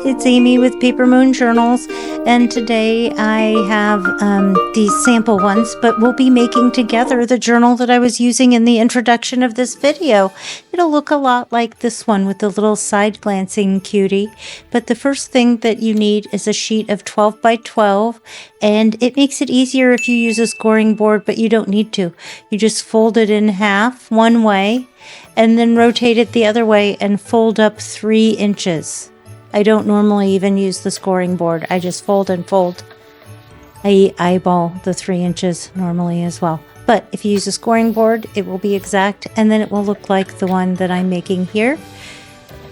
it's Amy with Paper Moon Journals, and today I have these sample ones, but we'll be making together the journal that I was using in the introduction of this video. It'll look a lot like this one with the little side glancing cutie, but the first thing that you need is a sheet of 12 by 12, and it makes it easier if you use a scoring board, but you don't need to. You just fold it in half one way, and then rotate it the other way and fold up 3 inches. I don't normally even use the scoring board. I just fold and fold. I eyeball the 3 inches normally as well. But if you use a scoring board, it will be exact, and then it will look like the one that I'm making here.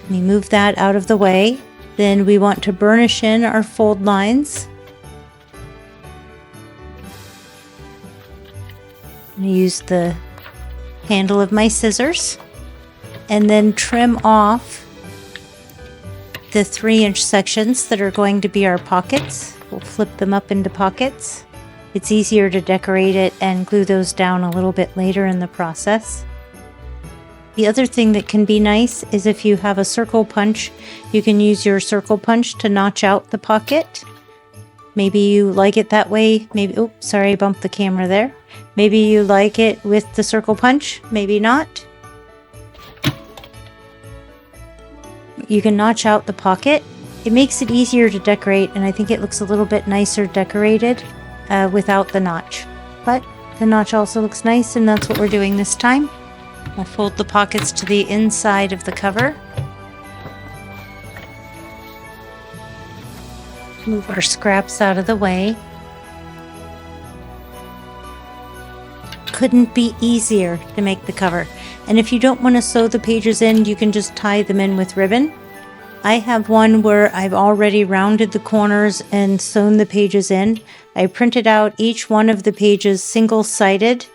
Let me move that out of the way. Then we want to burnish in our fold lines. I'm going to use the handle of my scissors and then trim off the 3-inch sections that are going to be our pockets. We'll flip them up into pockets. It's easier to decorate it and glue those down a little bit later in the process. The other thing that can be nice is if you have a circle punch, you can use your circle punch to notch out the pocket. Maybe you like it that way. Maybe, oops, sorry, I bumped the camera there. Maybe you like it with the circle punch, maybe not. You can notch out the pocket. It makes it easier to decorate, and I think it looks a little bit nicer decorated without the notch. But the notch also looks nice, and that's what we're doing this time. We'll fold the pockets to the inside of the cover. Move our scraps out of the way. Couldn't be easier to make the cover. And if you don't want to sew the pages in, you can just tie them in with ribbon. I have one where I've already rounded the corners and sewn the pages in. I printed out each one of the pages single-sided,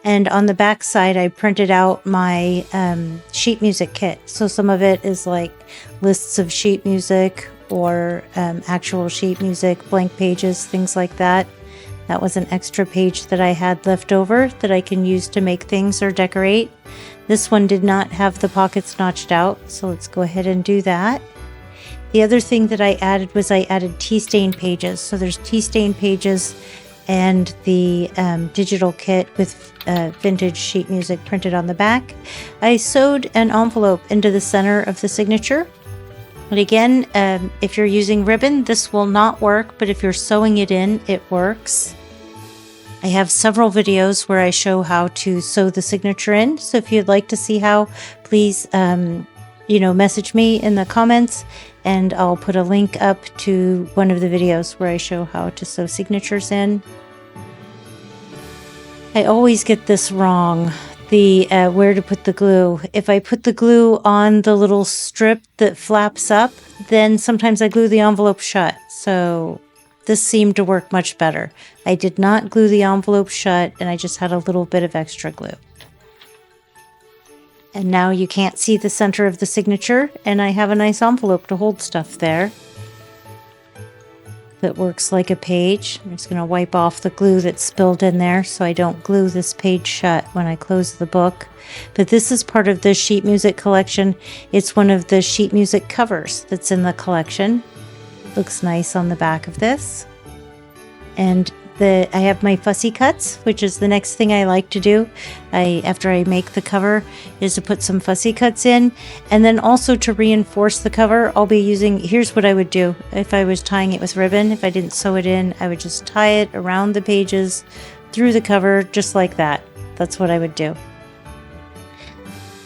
and on the back side I printed out my sheet music kit. So some of it is like lists of sheet music or actual sheet music, blank pages, things like that. That was an extra page that I had left over that I can use to make things or decorate. This one did not have the pockets notched out, so let's go ahead and do that. The other thing that I added was I added tea stain pages. So there's tea stain pages and the digital kit with vintage sheet music printed on the back. I sewed an envelope into the center of the signature. But again, if you're using ribbon, this will not work, but if you're sewing it in, it works. I have several videos where I show how to sew the signature in, so if you'd like to see how, please, message me in the comments, and I'll put a link up to one of the videos where I show how to sew signatures in. I always get this wrong. The where to put the glue. If I put the glue on the little strip that flaps up, then sometimes I glue the envelope shut. So this seemed to work much better. I did not glue the envelope shut, and I just had a little bit of extra glue. And now you can't see the center of the signature, and I have a nice envelope to hold stuff there that works like a page. I'm just going to wipe off the glue that's spilled in there so I don't glue this page shut when I close the book. But this is part of the sheet music collection. It's one of the sheet music covers that's in the collection. Looks nice on the back of this. And I have my fussy cuts, which is the next thing I like to do after I make the cover, is to put some fussy cuts in. And then also to reinforce the cover, I'll be using, here's what I would do if I was tying it with ribbon. If I didn't sew it in, I would just tie it around the pages through the cover, just like that. That's what I would do.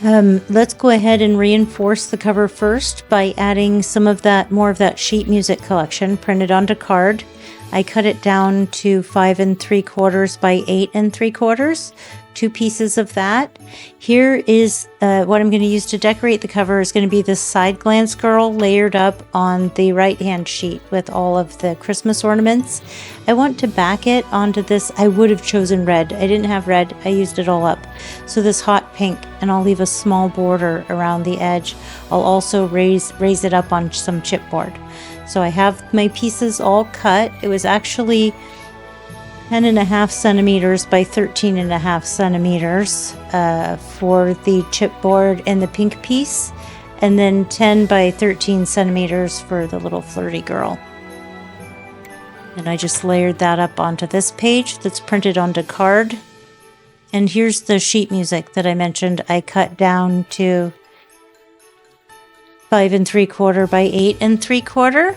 Let's go ahead and reinforce the cover first by adding some of that, more of that sheet music collection printed onto card. I cut it down to 5 3/4 by 8 3/4, 2 pieces of that. Here is what I'm going to use to decorate the cover is going to be this side glance girl layered up on the right hand sheet with all of the Christmas ornaments. I want to back it onto this. I would have chosen red. I didn't have red. I used it all up. So this hot pink, and I'll leave a small border around the edge. I'll also raise it up on some chipboard. So I have my pieces all cut. It was actually 10.5 centimeters by 13.5 centimeters for the chipboard and the pink piece. and then 10 by 13 centimeters for the little flirty girl. And I just layered that up onto this page that's printed onto card. And here's the sheet music that I mentioned. I cut down to 5 3/4 by 8 3/4.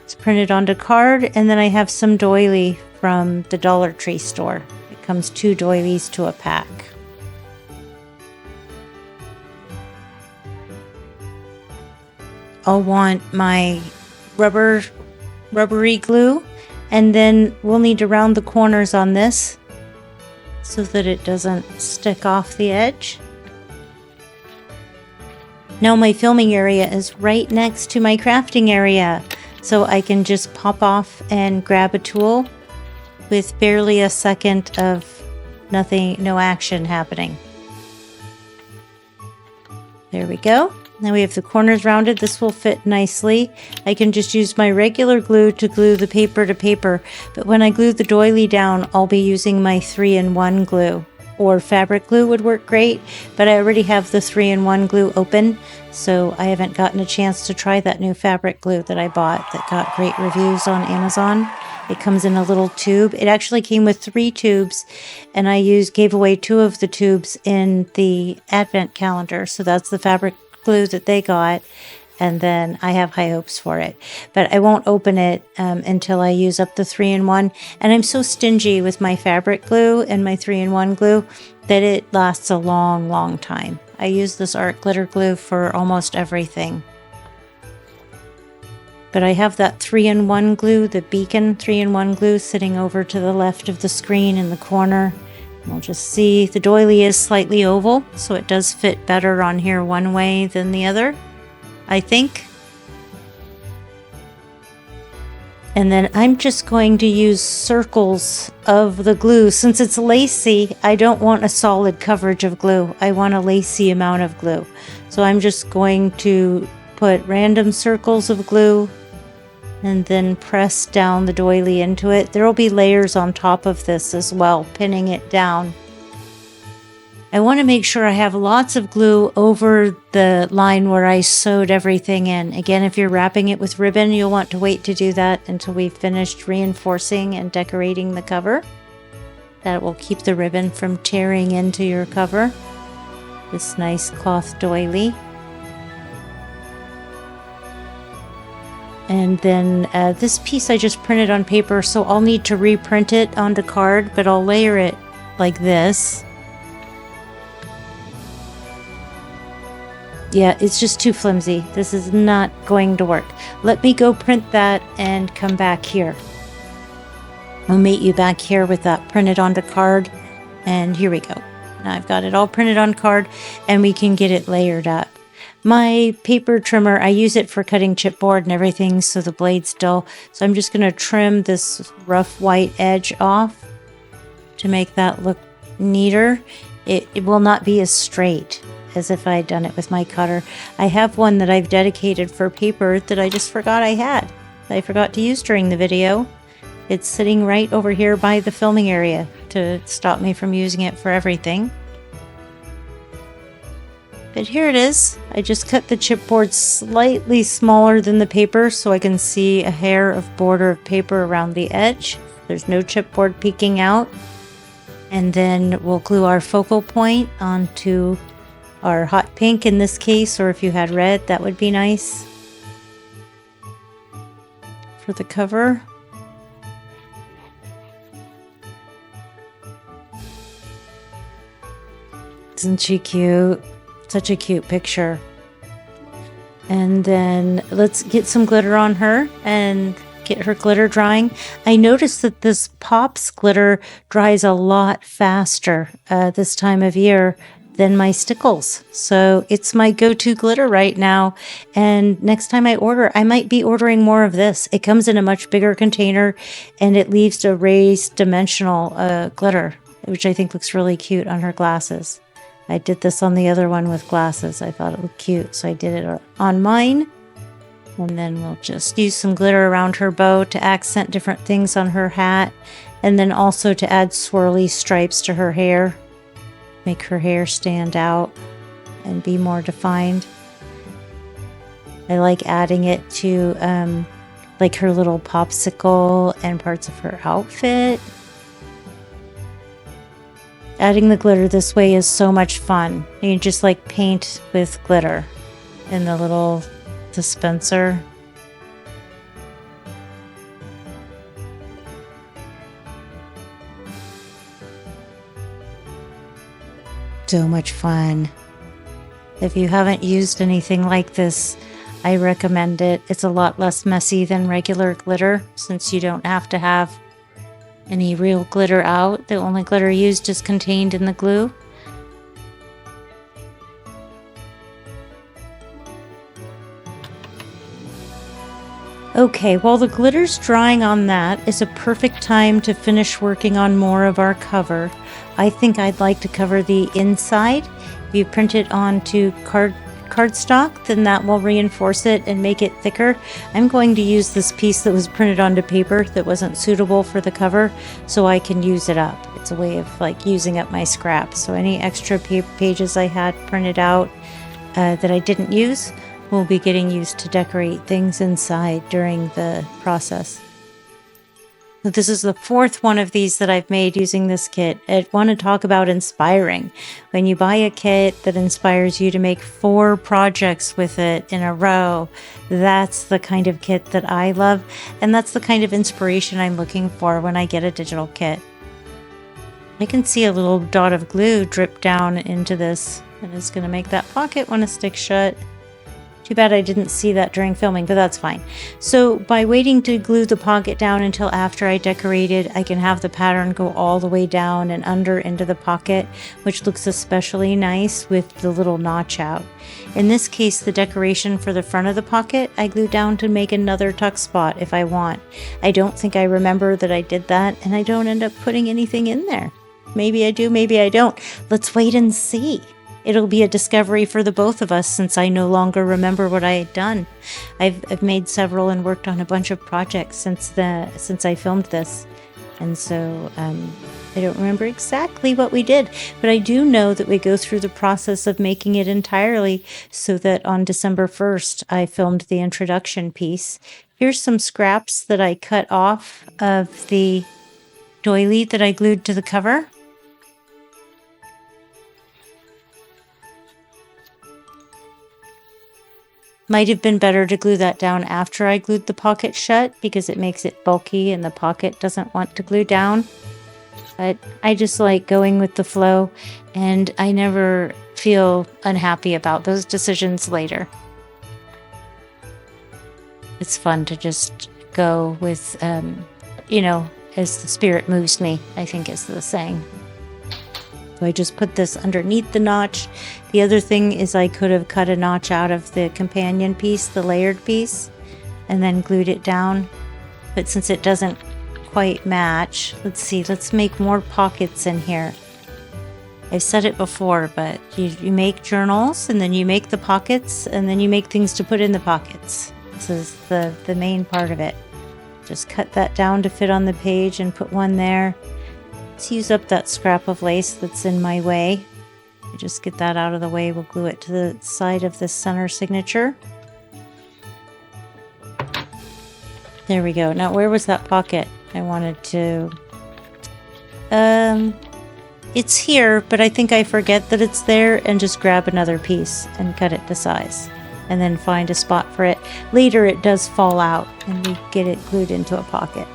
It's printed onto card, and then I have some doily from the Dollar Tree store. It comes 2 doilies to a pack. I'll want my rubbery glue, and then we'll need to round the corners on this so that it doesn't stick off the edge. Now my filming area is right next to my crafting area, so I can just pop off and grab a tool with barely a second of no action happening. There we go. Now we have the corners rounded. This will fit nicely. I can just use my regular glue to glue the paper to paper, but when I glue the doily down, I'll be using my 3-in-1 glue, or fabric glue would work great, but I already have the 3-in-1 glue open, so I haven't gotten a chance to try that new fabric glue that I bought that got great reviews on Amazon. It comes in a little tube. It actually came with 3 tubes, and I gave away 2 of the tubes in the advent calendar, so that's the fabric glue that they got, and then I have high hopes for it, but I won't open it until I use up the 3-in-1. And I'm so stingy with my fabric glue and my 3-in-1 glue that it lasts a long time. I use this art glitter glue for almost everything, but I have that 3-in-1 glue, the Beacon 3-in-1 glue, sitting over to the left of the screen in the corner. We'll just see the doily is slightly oval, so it does fit better on here one way than the other, I think. And then I'm just going to use circles of the glue. Since it's lacy, I don't want a solid coverage of glue. I want a lacy amount of glue. So I'm just going to put random circles of glue and then press down the doily into it. There will be layers on top of this as well, pinning it down. I want to make sure I have lots of glue over the line where I sewed everything in. Again, if you're wrapping it with ribbon, you'll want to wait to do that until we've finished reinforcing and decorating the cover. That will keep the ribbon from tearing into your cover. This nice cloth doily. And then this piece I just printed on paper, so I'll need to reprint it onto card, but I'll layer it like this. Yeah, it's just too flimsy. This is not going to work. Let me go print that and come back here. I'll meet you back here with that printed onto card. And here we go. Now I've got it all printed on card, and we can get it layered up. My paper trimmer, I use it for cutting chipboard and everything, so the blade's dull. So I'm just going to trim this rough white edge off to make that look neater. It will not be as straight as if I had done it with my cutter. I have one that I've dedicated for paper that I just forgot I had. I forgot to use during the video. It's sitting right over here by the filming area to stop me from using it for everything. But here it is. I just cut the chipboard slightly smaller than the paper so I can see a hair of border of paper around the edge. There's no chipboard peeking out. And then we'll glue our focal point onto our hot pink in this case, or if you had red, that would be nice for the cover. Isn't she cute? Such a cute picture. And then let's get some glitter on her and get her glitter drying. I noticed that this Pops glitter dries a lot faster this time of year than my stickles. So it's my go-to glitter right now. And next time I order, I might be ordering more of this. It comes in a much bigger container, and it leaves a raised dimensional glitter, which I think looks really cute on her glasses. I did this on the other one with glasses. I thought it looked cute, so I did it on mine. And then we'll just use some glitter around her bow to accent different things on her hat, and then also to add swirly stripes to her hair, make her hair stand out and be more defined. I like adding it to like her little popsicle and parts of her outfit. Adding the glitter this way is so much fun. You can just like paint with glitter in the little dispenser. So much fun. If you haven't used anything like this, I recommend it. It's a lot less messy than regular glitter since you don't have to have any real glitter out. The only glitter used is contained in the glue. Okay, while the glitter's drying on that is a perfect time to finish working on more of our cover. I think I'd like to cover the inside. If you print it onto cardstock, then that will reinforce it and make it thicker. I'm going to use this piece that was printed onto paper that wasn't suitable for the cover so I can use it up. It's a way of like using up my scraps. So any extra pages I had printed out that I didn't use will be getting used to decorate things inside during the process. This is the fourth one of these that I've made using this kit. I want to talk about inspiring. When you buy a kit that inspires you to make 4 projects with it in a row, that's the kind of kit that I love, and that's the kind of inspiration I'm looking for when I get a digital kit. I can see a little dot of glue drip down into this, and it's going to make that pocket want to stick shut. Too bad I didn't see that during filming, but that's fine. So by waiting to glue the pocket down until after I decorated, I can have the pattern go all the way down and under into the pocket, which looks especially nice with the little notch out. In this case, the decoration for the front of the pocket, I glued down to make another tuck spot if I want. I don't think I remember that I did that, and I don't end up putting anything in there. Maybe I do, maybe I don't. Let's wait and see. It'll be a discovery for the both of us since I no longer remember what I had done. I've made several and worked on a bunch of projects since I filmed this. And so I don't remember exactly what we did, but I do know that we go through the process of making it entirely so that on December 1st, I filmed the introduction piece. Here's some scraps that I cut off of the doily that I glued to the cover. Might have been better to glue that down after I glued the pocket shut because it makes it bulky and the pocket doesn't want to glue down. But I just like going with the flow, and I never feel unhappy about those decisions later. It's fun to just go with, as the spirit moves me, I think is the saying. So I just put this underneath the notch. The other thing is I could have cut a notch out of the companion piece, the layered piece, and then glued it down. But since it doesn't quite match, let's make more pockets in here. I've said it before, but you make journals, and then you make the pockets, and then you make things to put in the pockets. This is the main part of it. Just cut that down to fit on the page and put one there. Let's use up that scrap of lace that's in my way. Just get that out of the way. We'll glue it to the side of the center signature. There we go. Now, where was that pocket? I wanted to... It's here, but I think I forget that it's there and just grab another piece and cut it to size. And then find a spot for it. Later, it does fall out and we get it glued into a pocket.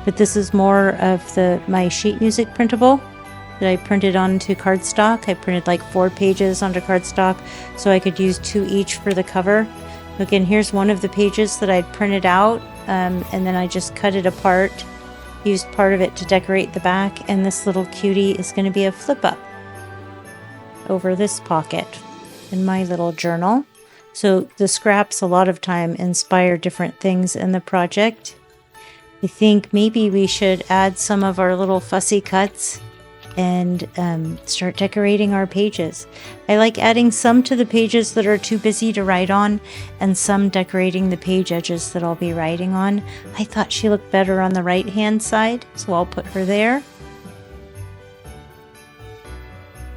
But this is more of my sheet music printable that I printed onto cardstock. I printed like 4 pages onto cardstock so I could use 2 each for the cover. Again, here's one of the pages that I'd printed out, and then I just cut it apart, used part of it to decorate the back, and this little cutie is going to be a flip up over this pocket in my little journal. So the scraps a lot of time inspire different things in the project. I think maybe we should add some of our little fussy cuts and start decorating our pages. I like adding some to the pages that are too busy to write on and some decorating the page edges that I'll be writing on. I thought she looked better on the right hand side, so I'll put her there.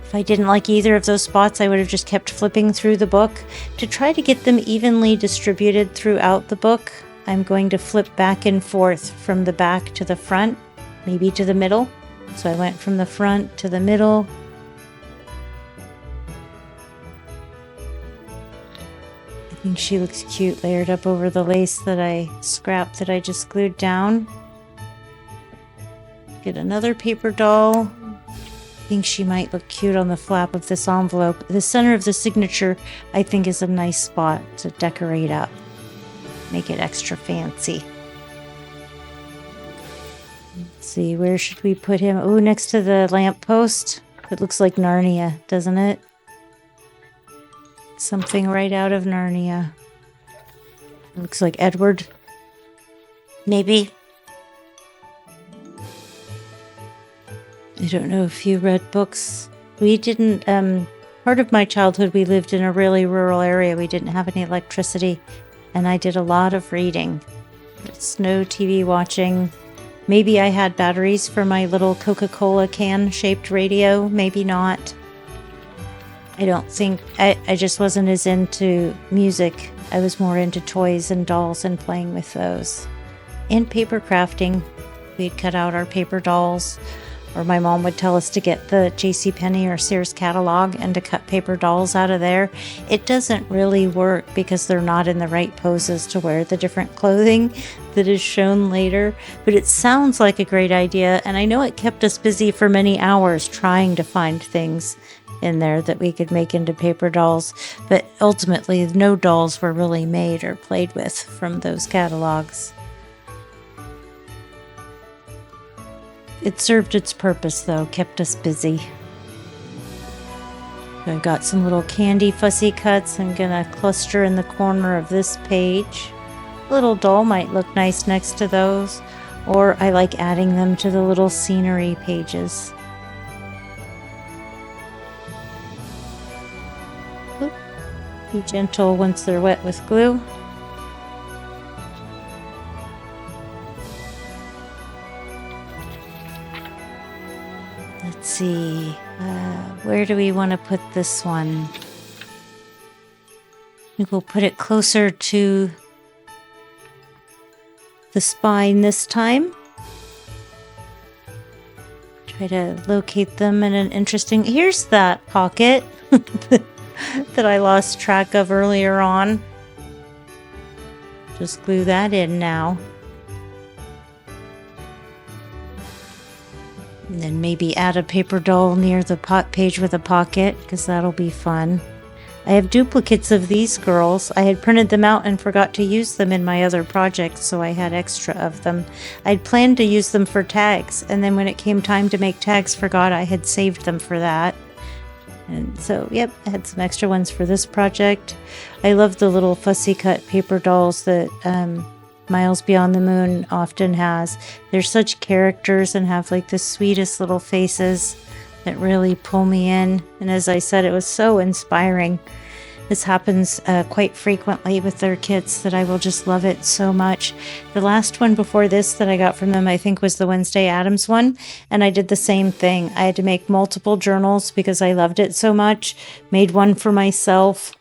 If I didn't like either of those spots, I would have just kept flipping through the book. To try to get them evenly distributed throughout the book, I'm going to flip back and forth from the back to the front, maybe to the middle. So I went from the front to the middle. I think she looks cute layered up over the lace that I scrapped that I just glued down. Get another paper doll. I think she might look cute on the flap of this envelope. The center of the signature, I think, is a nice spot to decorate up. Make it extra fancy. Let's see, where should we put him? Oh, next to the lamppost. It looks like Narnia, doesn't it? Something right out of Narnia. It looks like Edward. Maybe. I don't know if you read books. We didn't, part of my childhood, we lived in a really rural area. We didn't have any electricity, and I did a lot of reading. It's no TV watching. Maybe I had batteries for my little Coca-Cola can-shaped radio. Maybe not. I don't think, I just wasn't as into music. I was more into toys and dolls and playing with those. And paper crafting. We'd cut out our paper dolls. Or my mom would tell us to get the JCPenney or Sears catalog and to cut paper dolls out of there. It doesn't really work because they're not in the right poses to wear the different clothing that is shown later. But it sounds like a great idea, and I know it kept us busy for many hours trying to find things in there that we could make into paper dolls. But ultimately, no dolls were really made or played with from those catalogs. It served its purpose, though, kept us busy. I've got some little candy fussy cuts I'm gonna cluster in the corner of this page. Little doll might look nice next to those, or I like adding them to the little scenery pages. Oop. Be gentle once they're wet with glue. Let's see, where do we want to put this one? I think we'll put it closer to the spine this time. Try to locate them in an interesting... Here's that pocket that I lost track of earlier on. Just glue that in now. And then maybe add a paper doll near the page with a pocket, because that'll be fun. I have duplicates of these girls. I had printed them out and forgot to use them in my other project, so I had extra of them. I'd planned to use them for tags, and then when it came time to make tags, forgot I had saved them for that. And so, yep, I had some extra ones for this project. I love the little fussy cut paper dolls that Miles Beyond the Moon often has. They're such characters and have like the sweetest little faces that really pull me in. And as I said, it was so inspiring. This happens quite frequently with their kits that I will just love it so much. The last one before this that I got from them, I think, was the Wednesday Addams one. And I did the same thing. I had to make multiple journals because I loved it so much. Made one for myself,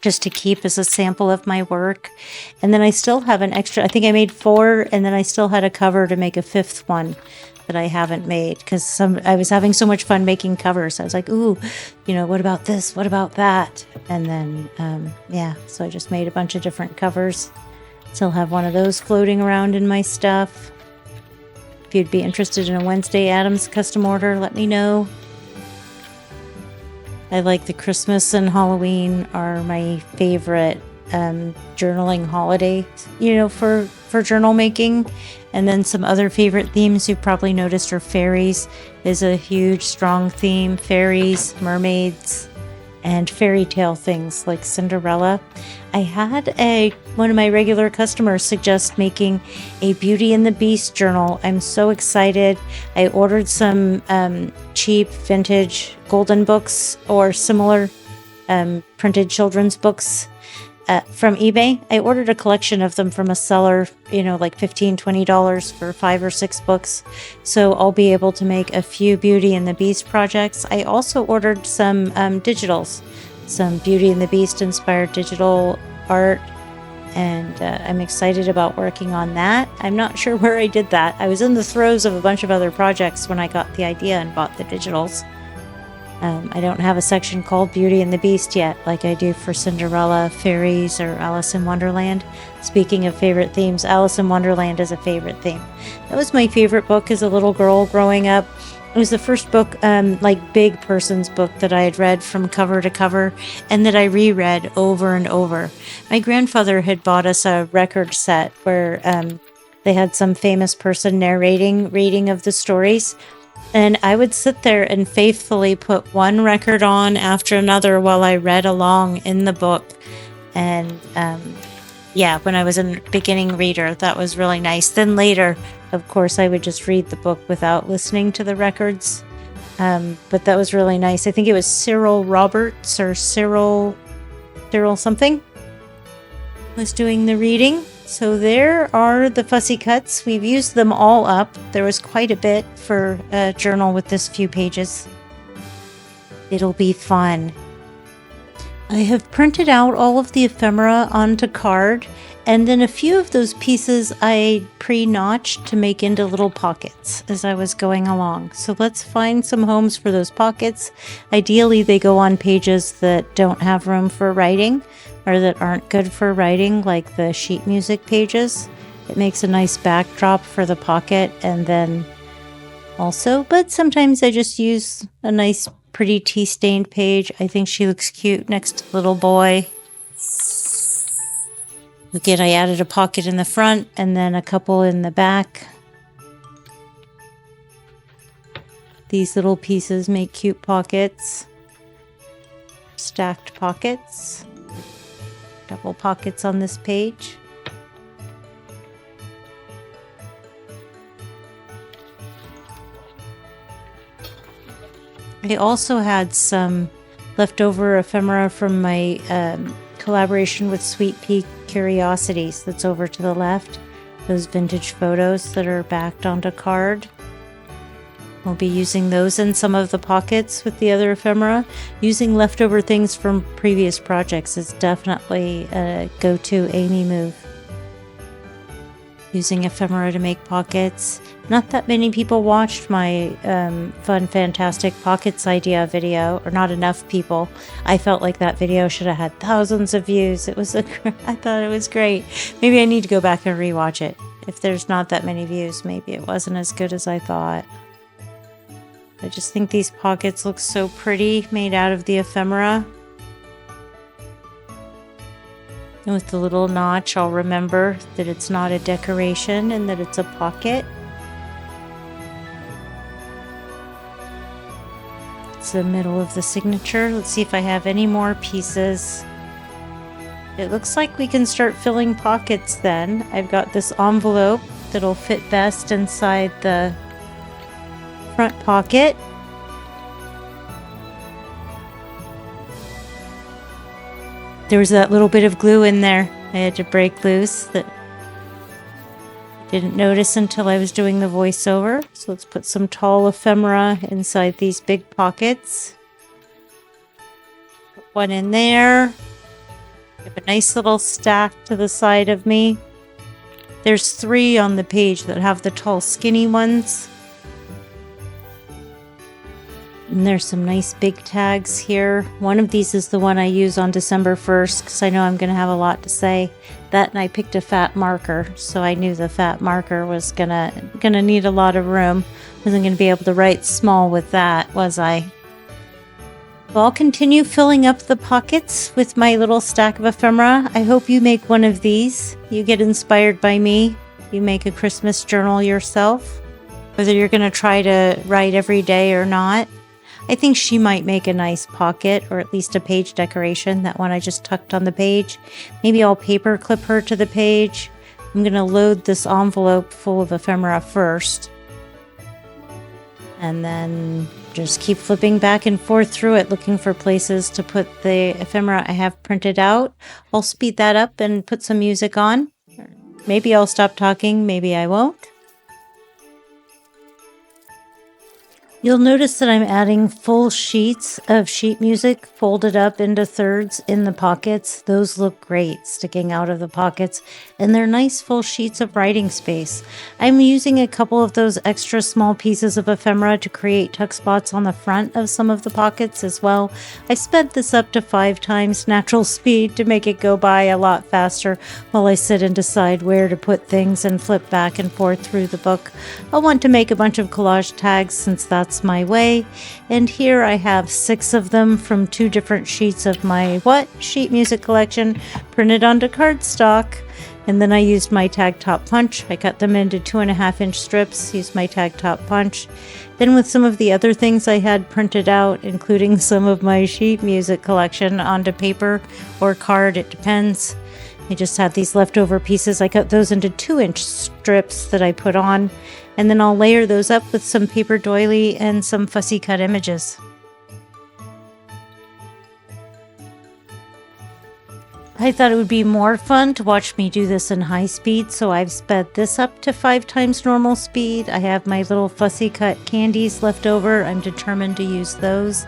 just to keep as a sample of my work. And then I still have an extra, I think I made 4, and then I still had a cover to make a 5th one that I haven't made, because I was having so much fun making covers. I was like, ooh, you know, what about this? What about that? And then, yeah, so I just made a bunch of different covers. Still have one of those floating around in my stuff. If you'd be interested in a Wednesday Addams custom order, let me know. I like the Christmas and Halloween are my favorite journaling holiday, you know, for journal making. And then some other favorite themes you've probably noticed are fairies is a huge, strong theme. Fairies, mermaids, and fairy tale things like Cinderella. I had one of my regular customers suggest making a Beauty and the Beast journal. I'm so excited. I ordered some cheap vintage golden books or similar printed children's books from eBay. I ordered a collection of them from a seller, like $15, $20 for 5 or 6 books. So I'll be able to make a few Beauty and the Beast projects. I also ordered some digitals, some Beauty and the Beast inspired digital art. And I'm excited about working on that. I'm not sure where I did that. I was in the throes of a bunch of other projects when I got the idea and bought the digitals. I don't have a section called Beauty and the Beast yet, like I do for Cinderella, Fairies, or Alice in Wonderland. Speaking of favorite themes, Alice in Wonderland is a favorite theme. That was my favorite book as a little girl growing up. It was the first book, like big person's book, that I had read from cover to cover and that I reread over and over. My grandfather had bought us a record set where they had some famous person narrating reading of the stories. And I would sit there and faithfully put one record on after another while I read along in the book. And when I was a beginning reader, that was really nice. Then later, of course, I would just read the book without listening to the records. But that was really nice. I think it was Cyril Roberts or Cyril something was doing the reading. So there are the fussy cuts. We've used them all up. There was quite a bit for a journal with this few pages. It'll be fun. I have printed out all of the ephemera onto card, and then a few of those pieces I pre-notched to make into little pockets as I was going along. So let's find some homes for those pockets. Ideally, they go on pages that don't have room for writing, or that aren't good for writing, like the sheet music pages. It makes a nice backdrop for the pocket, and then also, but sometimes I just use a nice pretty tea-stained page. I think she looks cute next to little boy. Again, I added a pocket in the front and then a couple in the back. These little pieces make cute pockets. Stacked pockets. Double pockets on this page. I also had some leftover ephemera from my collaboration with Sweet Pea Curiosities that's over to the left. Those vintage photos that are backed onto card. We'll be using those in some of the pockets with the other ephemera. Using leftover things from previous projects is definitely a go-to Amy move. Using ephemera to make pockets. Not that many people watched my fun, fantastic pockets idea video, or not enough people. I felt like that video should have had thousands of views. I thought it was great. Maybe I need to go back and rewatch it. If there's not that many views, maybe it wasn't as good as I thought. I just think these pockets look so pretty, made out of the ephemera. And with the little notch, I'll remember that it's not a decoration and that it's a pocket. It's the middle of the signature. Let's see if I have any more pieces. It looks like we can start filling pockets then. I've got this envelope that'll fit best inside the front pocket. There was that little bit of glue in there I had to break loose that I didn't notice until I was doing the voiceover. So let's put some tall ephemera inside these big pockets. Put one in there. Give a nice little stack to the side of me. There's 3 on the page that have the tall skinny ones. And there's some nice big tags here. One of these is the one I use on December 1st because I know I'm going to have a lot to say. That, and I picked a fat marker, so I knew the fat marker was gonna need a lot of room. Wasn't going to be able to write small with that, was I? Well, I'll continue filling up the pockets with my little stack of ephemera. I hope you make one of these. You get inspired by me. You make a Christmas journal yourself. Whether you're going to try to write every day or not. I think she might make a nice pocket, or at least a page decoration. That one I just tucked on the page. Maybe I'll paper clip her to the page. I'm going to load this envelope full of ephemera first. And then just keep flipping back and forth through it, looking for places to put the ephemera I have printed out. I'll speed that up and put some music on. Maybe I'll stop talking, maybe I won't. You'll notice that I'm adding full sheets of sheet music folded up into thirds in the pockets. Those look great sticking out of the pockets, and they're nice full sheets of writing space. I'm using a couple of those extra small pieces of ephemera to create tuck spots on the front of some of the pockets as well. I sped this up to 5 times natural speed to make it go by a lot faster while I sit and decide where to put things and flip back and forth through the book. I want to make a bunch of collage tags since that's my way, and here I have 6 of them from 2 different sheets of my sheet music collection printed onto cardstock. And then I used my tag top punch. I cut them into 2.5-inch strips, used my tag top punch. Then with some of the other things I had printed out, including some of my sheet music collection onto paper or card, it depends. I just had these leftover pieces. I cut those into 2-inch strips that I put on, and then I'll layer those up with some paper doily and some fussy cut images. I thought it would be more fun to watch me do this in high speed, so I've sped this up to 5 times normal speed. I have my little fussy cut candies left over. I'm determined to use those.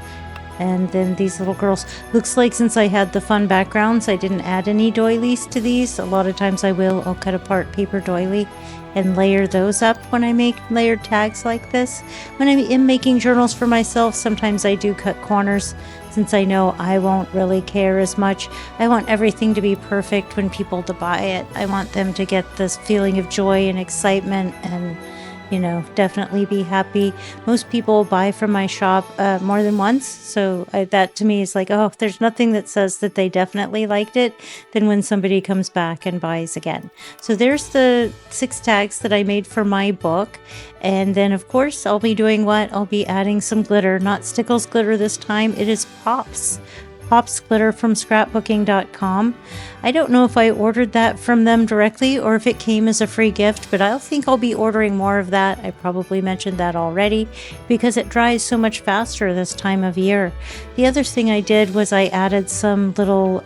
And then these little girls. Looks like since I had the fun backgrounds, I didn't add any doilies to these. A lot of times I'll cut apart paper doily and layer those up when I make layered tags like this. When I'm making journals for myself, sometimes I do cut corners since I know I won't really care as much. I want everything to be perfect when people buy it. I want them to get this feeling of joy and excitement and, definitely be happy. Most people buy from my shop more than once, so that to me is like, oh, there's nothing that says that they definitely liked it than when somebody comes back and buys again. So there's the 6 tags that I made for my book, and then of course I'll be doing I'll be adding some glitter, not Stickles glitter this time. It is Pops glitter from scrapbooking.com. I don't know if I ordered that from them directly or if it came as a free gift, but I think I'll be ordering more of that. I probably mentioned that already because it dries so much faster this time of year. The other thing I did was I added some little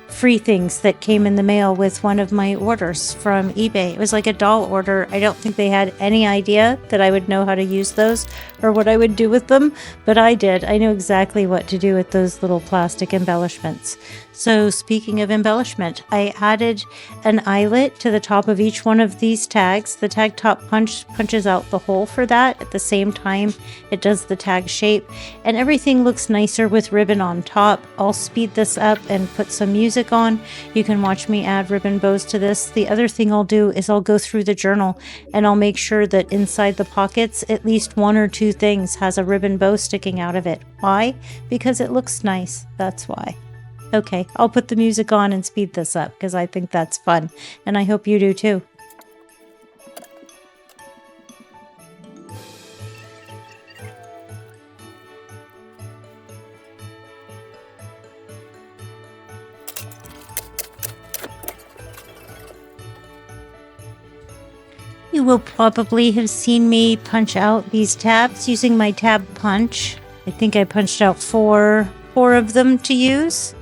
free things that came in the mail with one of my orders from eBay. It was like a doll order. I don't think they had any idea that I would know how to use those or what I would do with them, but I did. I knew exactly what to do with those little plastic embellishments. So speaking of embellishment, I added an eyelet to the top of each one of these tags. The tag top punches out the hole for that. At the same time, it does the tag shape, and everything looks nicer with ribbon on top. I'll speed this up and put some music on. You can watch me add ribbon bows to this. The other thing I'll do is I'll go through the journal and I'll make sure that inside the pockets, at least 1 or 2 things has a ribbon bow sticking out of it. Why? Because it looks nice. That's why. Okay, I'll put the music on and speed this up because I think that's fun, and I hope you do too. You will probably have seen me punch out these tabs using my tab punch. I think I punched out four of them to use.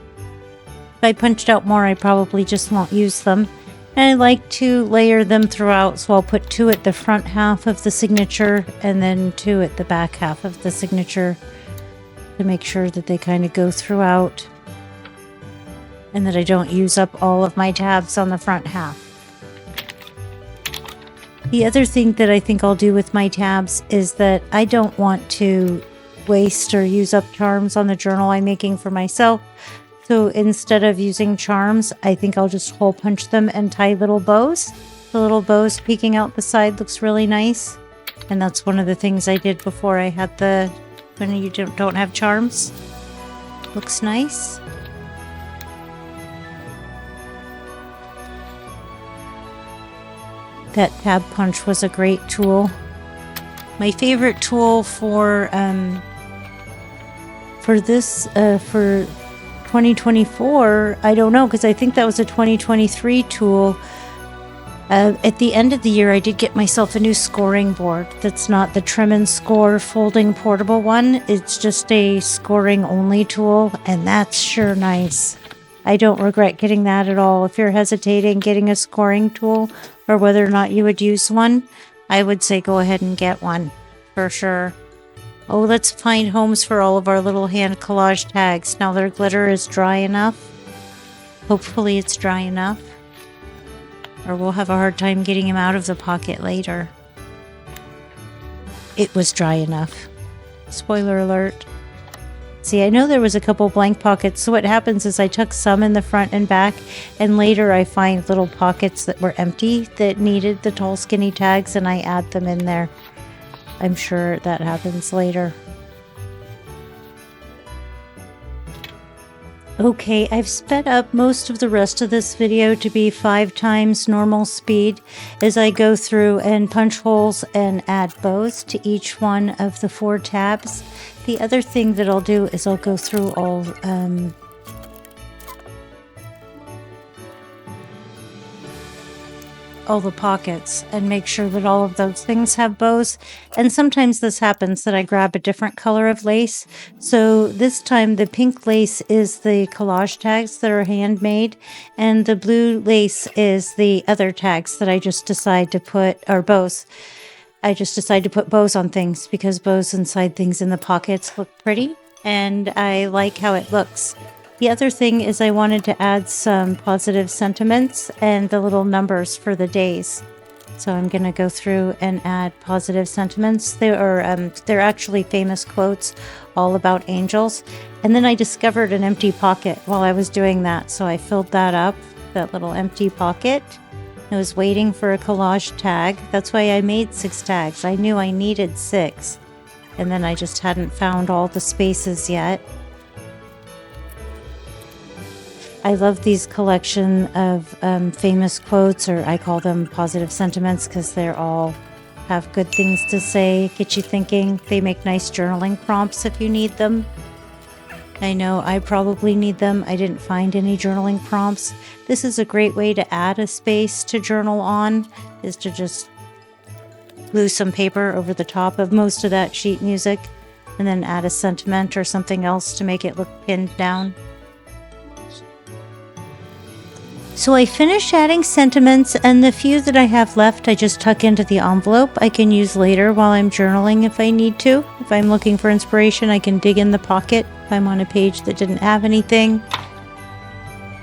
If I punched out more, I probably just won't use them. And I like to layer them throughout, so I'll put 2 at the front half of the signature and then 2 at the back half of the signature to make sure that they kind of go throughout and that I don't use up all of my tabs on the front half. The other thing that I think I'll do with my tabs is that I don't want to waste or use up charms on the journal I'm making for myself. So instead of using charms, I think I'll just hole punch them and tie little bows. The little bows peeking out the side looks really nice. And that's one of the things I did before I had when you don't have charms. Looks nice. That tab punch was a great tool. My favorite tool for 2024, I don't know, because I think that was a 2023 tool. At the end of the year, I did get myself a new scoring board. That's not the trim and score folding portable one. It's just a scoring only tool, and that's sure nice. I don't regret getting that at all. If you're hesitating getting a scoring tool or whether or not you would use one, I would say go ahead and get one for sure. Oh, let's find homes for all of our little hand collage tags. Now their glitter is dry enough. Hopefully it's dry enough, or we'll have a hard time getting him out of the pocket later. It was dry enough. Spoiler alert. See, I know there was a couple blank pockets, so what happens is I took some in the front and back, and later I find little pockets that were empty that needed the tall skinny tags, and I add them in there. I'm sure that happens later. Okay, I've sped up most of the rest of this video to be 5 times normal speed as I go through and punch holes and add bows to each one of the 4 tabs. The other thing that I'll do is I'll go through all the pockets and make sure that all of those things have bows. And sometimes this happens that I grab a different color of lace. So this time the pink lace is the collage tags that are handmade, and the blue lace is the other tags that I just decide to put, or bows. I just decide to put bows on things because bows inside things in the pockets look pretty, and I like how it looks. The other thing is I wanted to add some positive sentiments and the little numbers for the days. So I'm going to go through and add positive sentiments. They're actually famous quotes all about angels. And then I discovered an empty pocket while I was doing that. So I filled that up, that little empty pocket. I was waiting for a collage tag. That's why I made 6 tags. I knew I needed 6. And then I just hadn't found all the spaces yet. I love these collection of famous quotes, or I call them positive sentiments, because they're all have good things to say, get you thinking. They make nice journaling prompts if you need them. I know I probably need them. I didn't find any journaling prompts. This is a great way to add a space to journal on, is to just glue some paper over the top of most of that sheet music and then add a sentiment or something else to make it look pinned down. So I finished adding sentiments, and the few that I have left I just tuck into the envelope. I can use later while I'm journaling if I need to. If I'm looking for inspiration, I can dig in the pocket if I'm on a page that didn't have anything.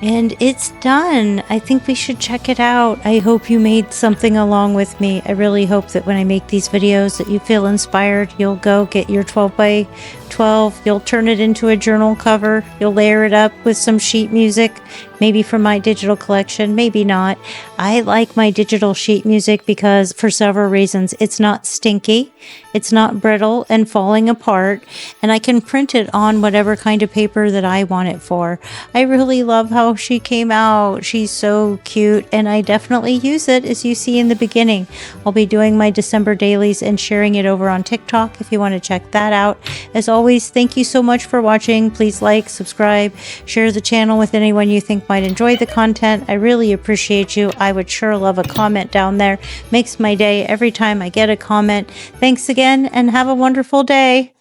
And it's done. I think we should check it out. I hope you made something along with me. I really hope that when I make these videos that you feel inspired. You'll go get your 12 by 12. You'll turn it into a journal cover. You'll layer it up with some sheet music, maybe from my digital collection, maybe not. I like my digital sheet music because for several reasons. It's not stinky, it's not brittle and falling apart, and I can print it on whatever kind of paper that I want it for. I really love how she came out. She's so cute, and I definitely use it, as you see in the beginning. I'll be doing my December dailies and sharing it over on TikTok if you want to check that out. As always, thank you so much for watching. Please like, subscribe, share the channel with anyone you think might enjoy the content. I really appreciate you. I would sure love a comment down there. Makes my day every time I get a comment. Thanks again, and have a wonderful day.